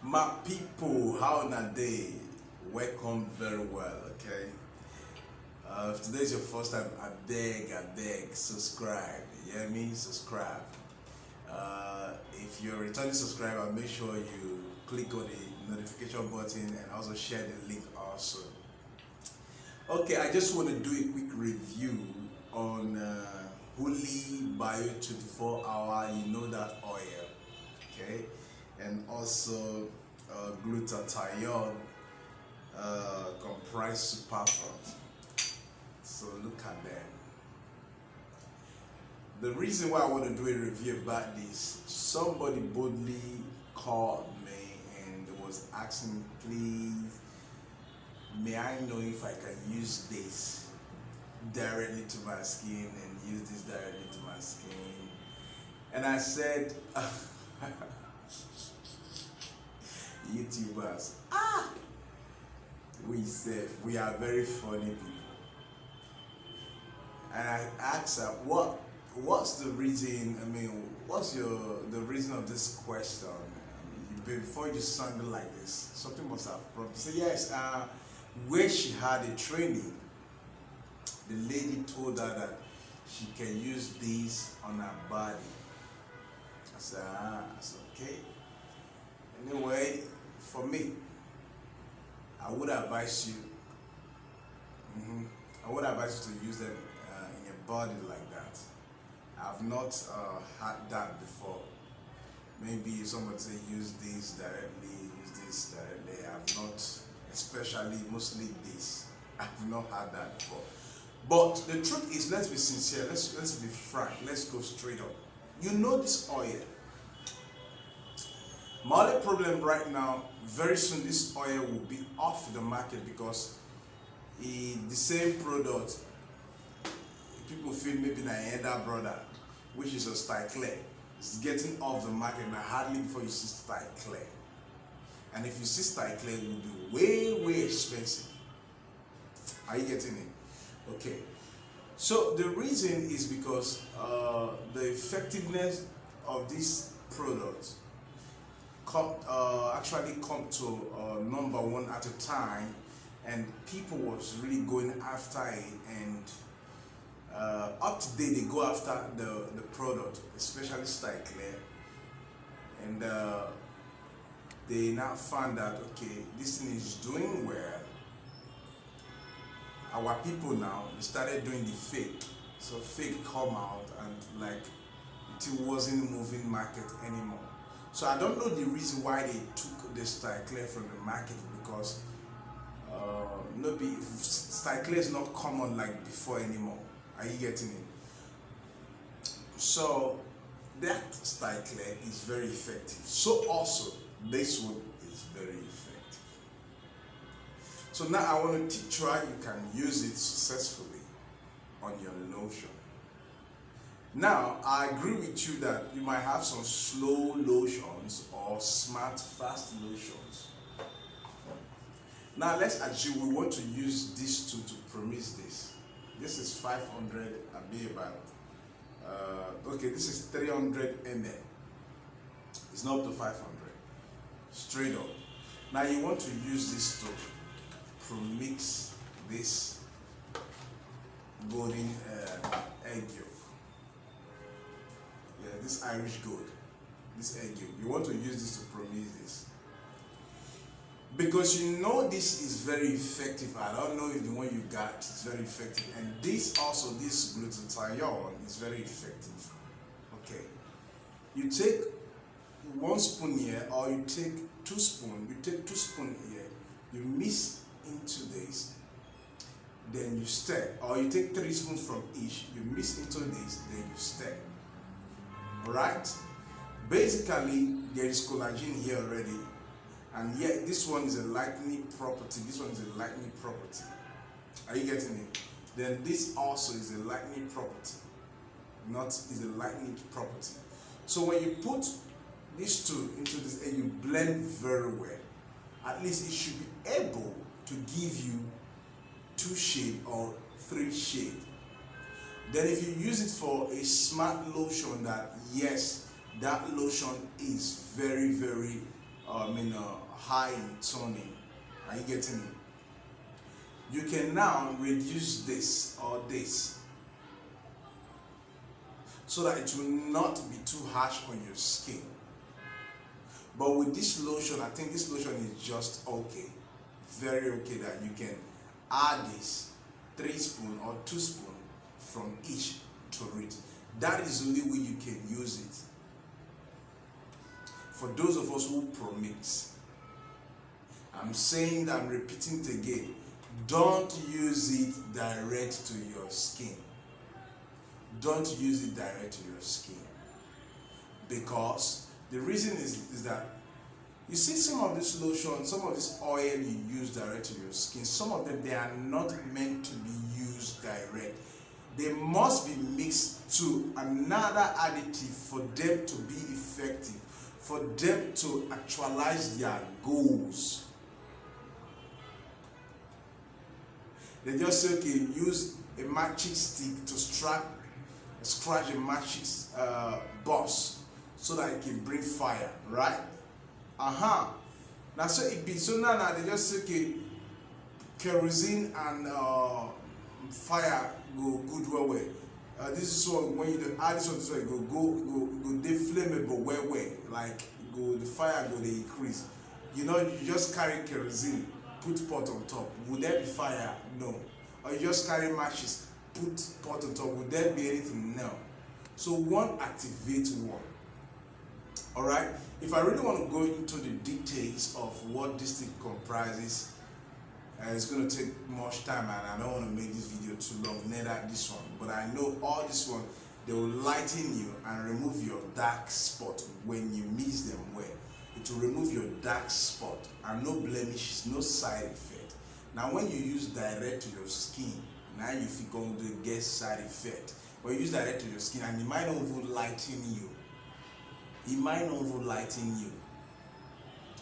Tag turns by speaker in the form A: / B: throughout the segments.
A: My people, how na day? Welcome very well, okay? If today's your first time, I beg, subscribe. You hear me? Subscribe. If you're a returning subscriber, make sure you click on the notification button and also share the link also. Okay, I just want to do a quick review on Hulle Bio 24-hour, you know that oil, okay? And also Glutathion Comprim superfoods. So look at them. The reason why I want to do a review about this, somebody boldly called me and was asking, please, may I know if I can use this directly to my skin and use this directly to my skin? And I said, YouTubers, we are very funny people. And I asked her, what's the reason? I mean, what's the reason of this question? Before you sounded like this, something must have prompted. So yes, where she had a training, the lady told her that she can use this on her body. I said, okay. Anyway, for me, I would advise you. I would advise you to use them in your body like that. I've not had that before. Maybe if somebody say use this directly, I've not, especially mostly this. I've not had that before. But the truth is, let's be sincere. Let's be frank. Let's go straight up. You know this oil. My only problem right now, very soon this oil will be off the market because the same product, people feel maybe na elder brother, which is a style clear, is getting off the market and hardly before you see style clear. And if you see style clear, it will be way expensive. Are you getting it? Okay. So the reason is because the effectiveness of this product actually come to number one at a time, and people was really going after it, and up to date they go after the product, especially style clear, and they now found that okay, this thing is doing well. Our people now, they started doing the fake, so fake come out and like it wasn't moving market anymore. So I don't know the reason why they took the style clear from the market, because maybe style clear is not common like before anymore. Are you getting it? So that style clear is very effective. So also this one is very effective. So now I want to teach you how you can use it successfully on your lotion. Now, I agree with you that you might have some slow lotions or smart, fast lotions. Now, let's assume we want to use these two to promise this. This is 500, I'll be about, okay, this is 300 ml. It's not up to 500, straight up. Now, you want to use this to premix this golden egg yolk. Yeah, this Irish gold, this egg yolk. You want to use this to promise this, because you know this is very effective. I don't know if the one you got is very effective, and this also, this glutathione is very effective. Okay, you take 1 spoon here, or you take 2 spoons. You take 2 spoons here, you mix into this, then you stir, or you take 3 spoons from each, you mix into this, then you stir. Right? Basically, there is collagen here already, and yet this one is a lightening property. This one is a lightening property. Are you getting it? Then this also is a lightening property. Is a lightening property. So when you put these two into this and you blend very well, at least it should be able to give you 2 shades or 3 shades. Then if you use it for a smart lotion, that yes, that lotion is very, very high in toning. Are you getting it? You can now reduce this or this so that it will not be too harsh on your skin. But with this lotion, I think this lotion is just okay, very okay, that you can add this 3 spoons or 2 spoons from each to it. That is the only way you can use it. For those of us who promix, I'm saying that, I'm repeating it again, don't use it direct to your skin. Don't use it direct to your skin. Because the reason is that, you see, some of this lotion, some of this oil you use direct to your skin, some of them, they are not meant to be used direct. They must be mixed to another additive for them to be effective, for them to actualize their goals. They just say, okay, use a matchstick stick to scratch a matchstick boss so that it can bring fire, right? Now so it be, so now they just say, okay, kerosene and fire go good well. This is so when you add this one, this way go they flammable well, like go the fire go they increase. You know, you just carry kerosene, put pot on top. Would there be fire? No. Or you just carry matches, put pot on top. Would there be anything? No. So one activates one. All right. If I really want to go into the details of what this thing comprises, it's going to take much time, and I don't want to make this video too long, neither this one. But I know all this one, they will lighten you and remove your dark spot when you mix them well. It will remove your dark spot and no blemishes, no side effect. Now when you use direct to your skin, now you feel going to get side effect. But you use direct to your skin and it might not even lighten you. It might not even lighten you.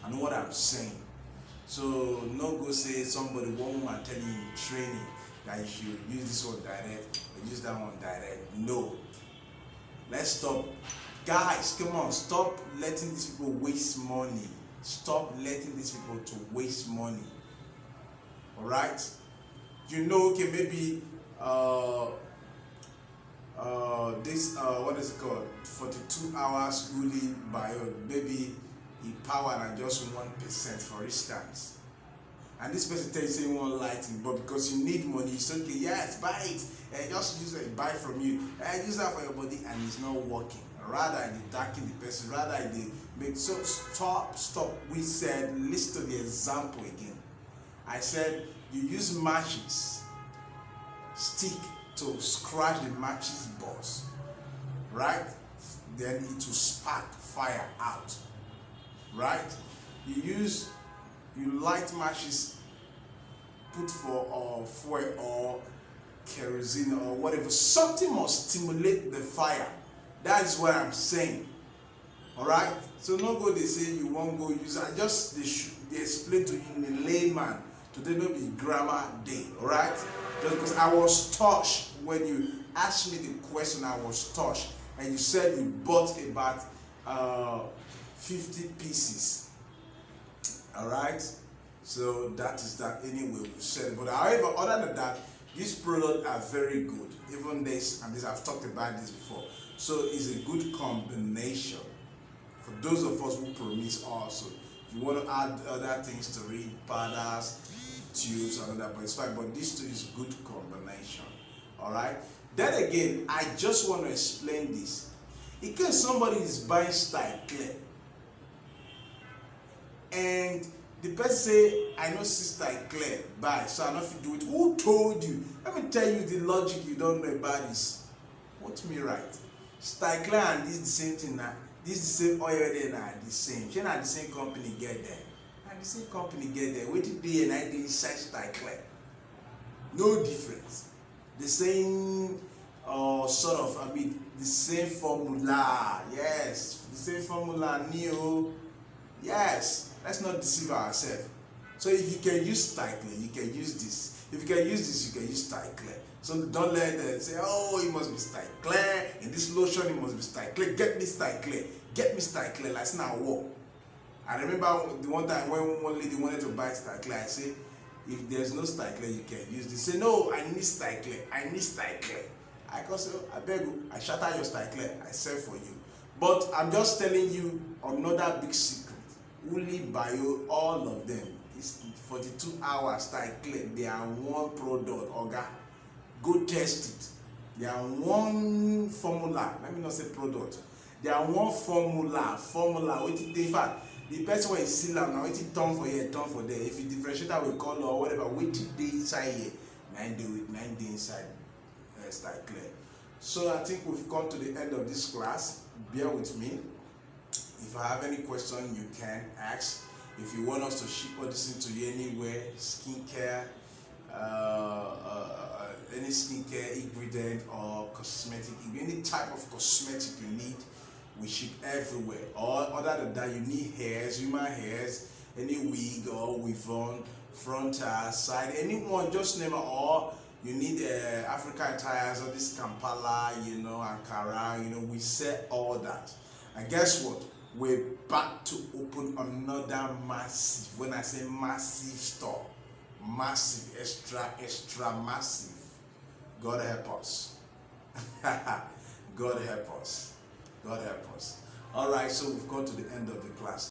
A: I know what I'm saying. So no go say somebody, one woman telling you in training that you should use this one direct or use that one direct. No. Let's stop. Guys, come on, stop letting these people waste money. Stop letting these people to waste money. Alright? You know, okay, maybe this what is it called? 42 hours Hulle bio, maybe he powered at just 1%, for instance. And this person tells you one lighting, but because you need money, it's okay, yes, buy it, and just use it, buy from you, and use that for your body, and it's not working. Rather they darken the person, rather they make, so stop. We said, listen to the example again. I said you use matches stick to scratch the matches box, right? Then it will spark fire out, right? You light matches, put for fuel or kerosene or whatever. Something must stimulate the fire. That is what I'm saying. All right. So no go. They say you won't go use. They explain to you in a layman. Today no be grammar day. All right. Just because I was touched when you asked me the question, I was touched, and you said you bought about 50 pieces. All right. So that is that. Anyway, we said it. But however, other than that, these products are very good. Even this and this, I've talked about this before. So it's a good combination for those of us who promise also. If you want to add other things to it, powders, tubes, and other, but it's fine. But these two is good combination. All right. Then again, I just want to explain this. In case somebody is buying style clear, and the person say, I know sister clear, buy, so I know if you do it. Who told you? Let me tell you the logic you don't know about this. What me right? Style clear and this the same thing now. This the same oil there now, the same. She not the same company get there. And the same company get there. What did they and I did inside style clear? No difference. The same sort of, the same formula. Yes, the same formula, Neo. Yes. Let's not deceive ourselves. So if you can use style clear, you can use this. If you can use this, you can use style clear. So don't let them say, oh, it must be style clear. In this lotion, it must be style clear. Get me style clear. Get me style clear. Like it's not war. I remember the one time when one lady wanted to buy style clear, I say, if there's no style clear, you can use this. Say, no, I need style clear. I need style clear. I can say, I beg you, I shatter your style clear. I sell for you. But I'm just telling you another big secret. Hulle Bio, all of them, is 42 hours style clear. They are one product. Oga, go test it. They are one formula. Let me not say product. They are one formula. Wait, in fact, the person wey seal am na wetin turn for here, turn for there. If you differentiate am with color or whatever, wetin dey inside here, na dey inside style clear. So I think we've come to the end of this class. Bear with me. If I have any question, you can ask. If you want us to ship all this into you anywhere, skincare, any skincare ingredient or cosmetic, any type of cosmetic you need, we ship everywhere. Or other than that, you need hairs, human hairs, any wig or weave-on, frontal, side, anyone, just name it. Or you need African attires or this Kampala, Ankara, we sell all that. And guess what? We're back to open another massive, when I say massive store, massive, extra massive. God help us. God help us. God help us. All right, so we've got to the end of the class.